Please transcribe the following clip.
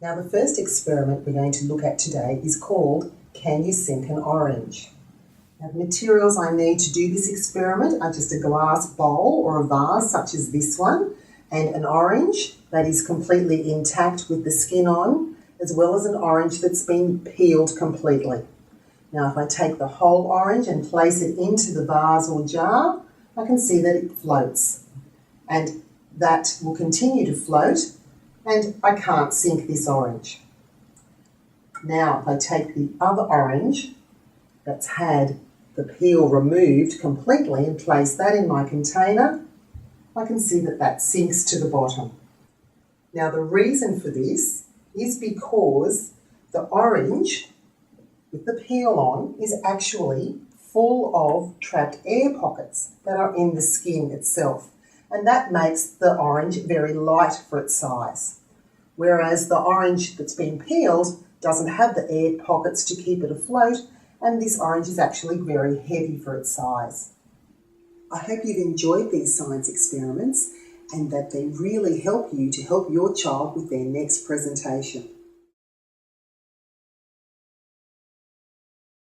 Now the first experiment we're going to look at today is called Can You Sink an Orange? Now the materials I need to do this experiment are just a glass bowl or a vase such as this one and an orange that is completely intact with the skin on, as well as an orange that's been peeled completely. Now if I take the whole orange and place it into the vase or jar, I can see that it floats, and that will continue to float, and I can't sink this orange. Now if I take the other orange that's had the peel removed completely and place that in my container, I can see that that sinks to the bottom. Now the reason for this is because the orange with the peel on is actually full of trapped air pockets that are in the skin itself, and that makes the orange very light for its size. Whereas the orange that's been peeled doesn't have the air pockets to keep it afloat, and this orange is actually very heavy for its size. I hope you've enjoyed these science experiments and that they really help you to help your child with their next presentation.